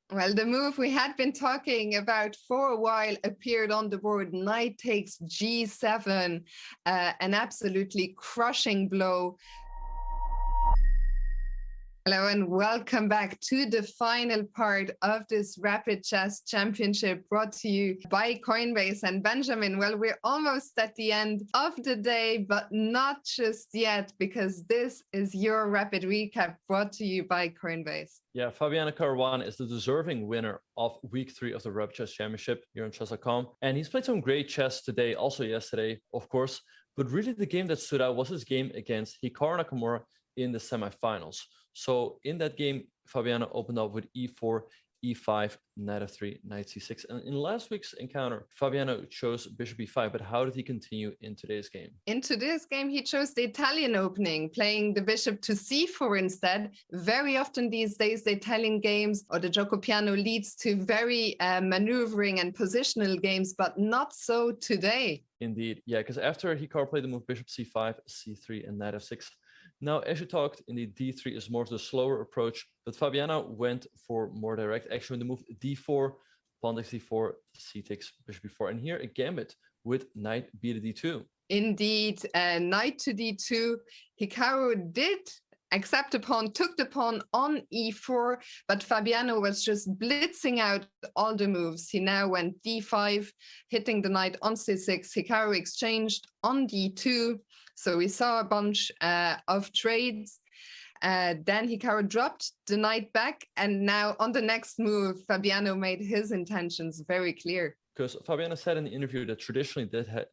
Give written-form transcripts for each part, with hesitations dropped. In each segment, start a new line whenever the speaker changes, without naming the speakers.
Well, the move we had been talking about for a while appeared on the board. Knight takes G7, an absolutely crushing blow. Hello and welcome back to the final part of this Rapid Chess Championship brought to you by Coinbase. And Benjamin, well, we're almost at the end of the day, but not just yet, because this is your Rapid Recap brought to you by Coinbase.
Yeah, Fabiano Caruana is the deserving winner of week 3 of the Rapid Chess Championship here on Chess.com. And he's played some great chess today, also yesterday, of course. But really the game that stood out was his game against Hikaru Nakamura in the semifinals. So in that game, Fabiano opened up with e4, e5, knight f3, knight c6. And in last week's encounter, Fabiano chose bishop e5. But how did he continue in today's game?
In today's game, he chose the Italian opening, playing the bishop to c4 instead. Very often these days, the Italian games or the gioco piano leads to very maneuvering and positional games, but not so today.
Indeed, yeah, because after Hikaru played the move bishop c5, c3, and knight f6, now, as you talked, indeed, d3 is more of the slower approach, but Fabiano went for more direct action with the move d4, pawn takes d4, c takes bishop b4, and here a gambit with knight b to d2.
Indeed, knight to d2. Hikaru did accept the pawn, took the pawn on e4, but Fabiano was just blitzing out all the moves. He now went d5, hitting the knight on c6. Hikaru exchanged on d2. So we saw a bunch of trades. Then Hikaru dropped the knight back. And now on the next move, Fabiano made his intentions very clear.
Because Fabiano said in the interview that traditionally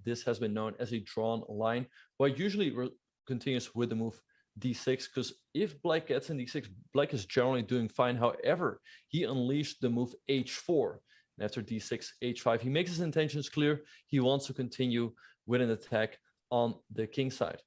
this has been known as a drawn line, but usually continues with the move d6, because if black gets in d6, black is generally doing fine. However, he unleashed the move h4. And after d6, h5, he makes his intentions clear. He wants to continue with an attack on the king side.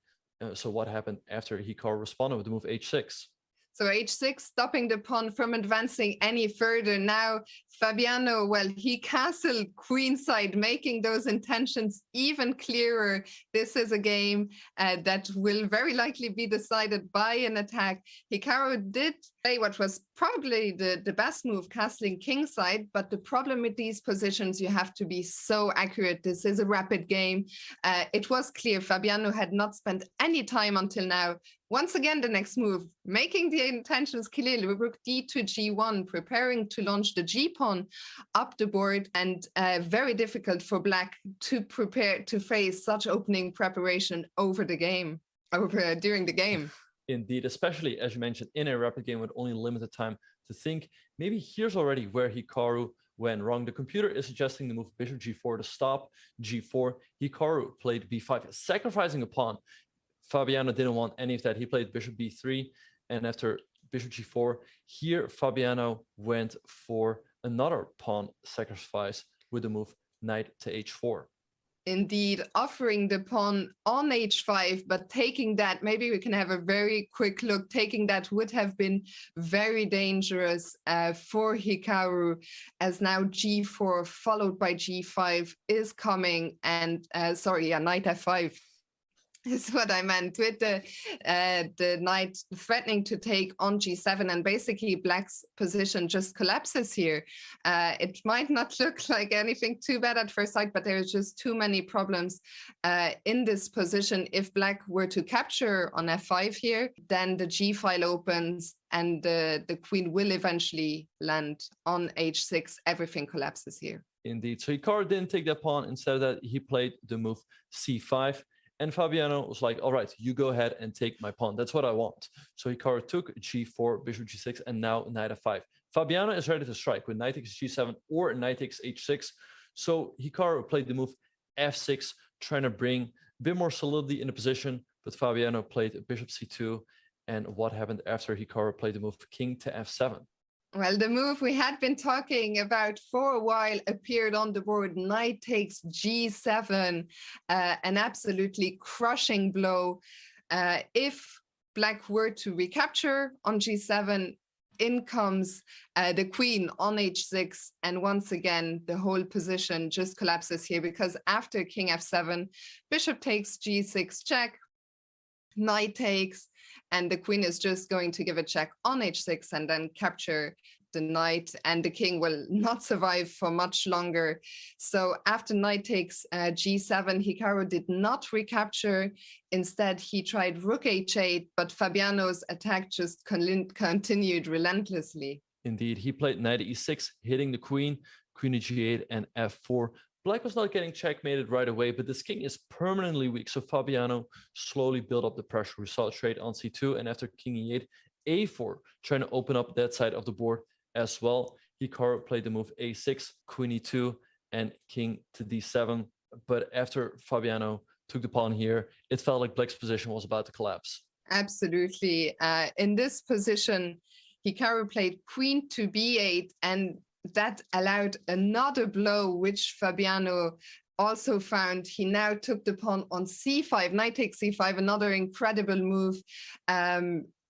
So what happened after Hikaru responded with the move h6?
So h6, stopping the pawn from advancing any further. Now, Fabiano, well, he castled queenside, making those intentions even clearer. This is a game that will very likely be decided by an attack. Hikaru did play what was probably the best move, castling kingside, but the problem with these positions, you have to be so accurate. This is a rapid game. It was clear Fabiano had not spent any time until now. Once again, the next move, making the intentions clear, rook d to g1, preparing to launch the g pawn up the board, and very difficult for black to prepare to face such opening preparation during the game.
Indeed, especially as you mentioned, in a rapid game with only limited time to think. Maybe here's already where Hikaru went wrong. The computer is suggesting the move bishop g4 to stop g4. Hikaru played b5, sacrificing a pawn. Fabiano didn't want any of that. He played bishop b3, and after bishop g4, here Fabiano went for another pawn sacrifice with the move knight to h4.
Indeed, offering the pawn on h5, but taking that, maybe we can have a very quick look. Taking that would have been very dangerous for Hikaru, as now g4 followed by g5 is coming, and knight f5. Is what I meant, with the knight threatening to take on g7, and basically black's position just collapses here. It might not look like anything too bad at first sight, but there's just too many problems in this position. If black were to capture on f5 here, then the g file opens and the queen will eventually land on h6. Everything collapses here.
Indeed. So Hikaru didn't take that pawn. Instead of that, he played the move c5. And Fabiano was like, all right, you go ahead and take my pawn. That's what I want. So Hikaru took g4, bishop g6, and now knight f5. Fabiano is ready to strike with knight takes g7 or knight takes h6. So Hikaru played the move f6, trying to bring a bit more solidity in the position. But Fabiano played bishop c2. And what happened after Hikaru played the move king to f7?
Well, the move we had been talking about for a while appeared on the board. Knight takes g7, an absolutely crushing blow. If black were to recapture on g7, in comes the queen on h6, and once again the whole position just collapses here, because after king f7, bishop takes g6 check, knight takes, and the queen is just going to give a check on h6 and then capture the knight, and the king will not survive for much longer. So after knight takes g7, Hikaru did not recapture. Instead, he tried rook h8, but Fabiano's attack just continued relentlessly.
Indeed, he played knight e6, hitting the queen, queen to g8, and f4. Black was not getting checkmated right away, but this king is permanently weak. So Fabiano slowly built up the pressure. We saw trade on c2, and after king e8, a4, trying to open up that side of the board as well. Hikaru played the move a6, queen e2, and king to d7. But after Fabiano took the pawn here, it felt like Black's position was about to collapse.
Absolutely. In this position, Hikaru played queen to b8, and that allowed another blow, which Fabiano also found. He now took the pawn on c5, knight takes c5, another incredible move.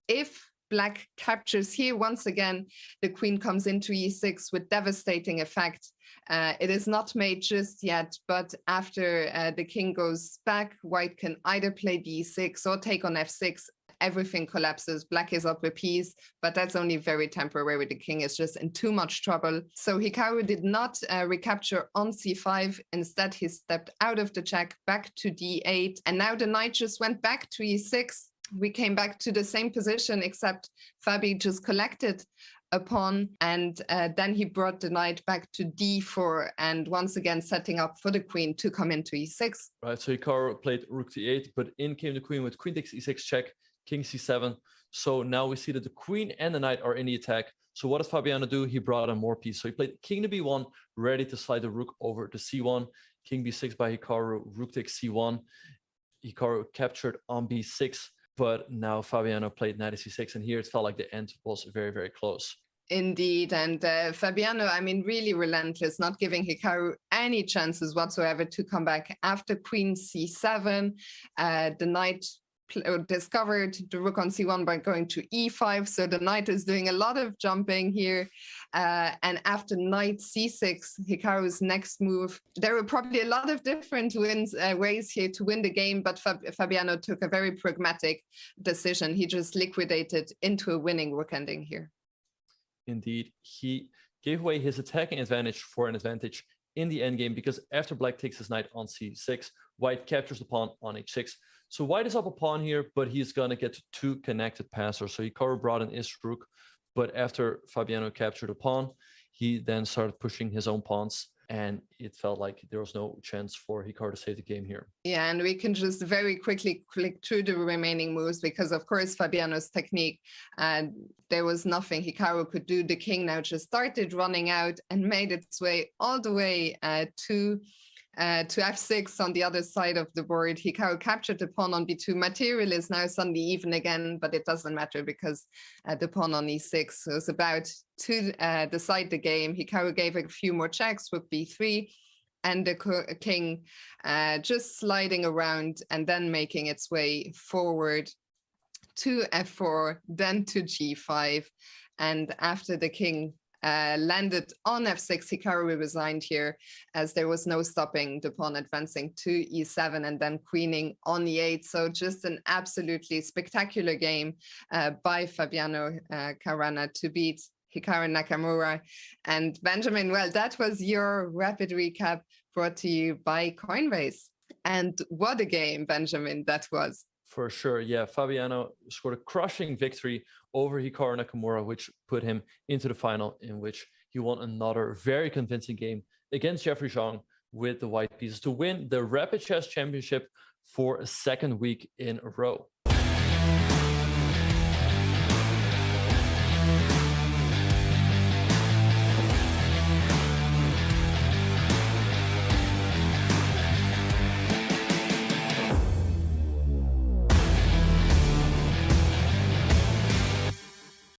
If Black captures here, once again, the queen comes into e6 with devastating effect. It is not made just yet, but after the king goes back, White can either play b6 or take on f6. Everything collapses. Black is up a piece, but that's only very temporary. The king is just in too much trouble. So Hikaru did not recapture on c5. Instead, he stepped out of the check back to d8. And now the knight just went back to e6. We came back to the same position, except Fabi just collected a pawn, and then he brought the knight back to d4, and once again setting up for the queen to come into e6.
Right, so Hikaru played rook to e8, but in came the queen with queen takes e6 check, king c7. So now we see that the queen and the knight are in the attack. So what does Fabiano do? He brought in more pieces. So he played king to b1, ready to slide the rook over to c1. King b6 by Hikaru, rook takes c1. Hikaru captured on b6, but now Fabiano played knight c6, and here it felt like the end was very, very close.
Indeed, and Fabiano, I mean, really relentless, not giving Hikaru any chances whatsoever to come back. After queen c7, the knight discovered the rook on c1 by going to e5, so the knight is doing a lot of jumping here. And after knight c6, Hikaru's next move, there were probably a lot of different ways here to win the game, but Fabiano took a very pragmatic decision. He just liquidated into a winning rook ending here.
Indeed, he gave away his attacking advantage for an advantage in the endgame, because after Black takes his knight on c6, White captures the pawn on h6. So White is up a pawn here, but he's going to get two connected passers. So Hikaru brought in his rook, but after Fabiano captured a pawn, he then started pushing his own pawns, and it felt like there was no chance for Hikaru to save the game here.
Yeah, and we can just very quickly click through the remaining moves, because of course Fabiano's technique, there was nothing Hikaru could do. The king now just started running out and made its way all the way to f6 on the other side of the board. Hikaru captured the pawn on b2. Material is now suddenly even again, but it doesn't matter because the pawn on e6 was about to decide the game. Hikaru gave a few more checks with b3, and the king just sliding around and then making its way forward to f4, then to g5. And after the king landed on f6, Hikaru resigned here, as there was no stopping the pawn advancing to e7 and then queening on e8. So just an absolutely spectacular game by Fabiano Caruana to beat Hikaru Nakamura. And Benjamin, well, that was your rapid recap brought to you by Coinbase. And what a game, Benjamin, that was.
For sure, yeah. Fabiano scored a crushing victory over Hikaru Nakamura, which put him into the final, in which he won another very convincing game against Jeffrey Zhang with the white pieces to win the Rapid Chess Championship for a second week in a row.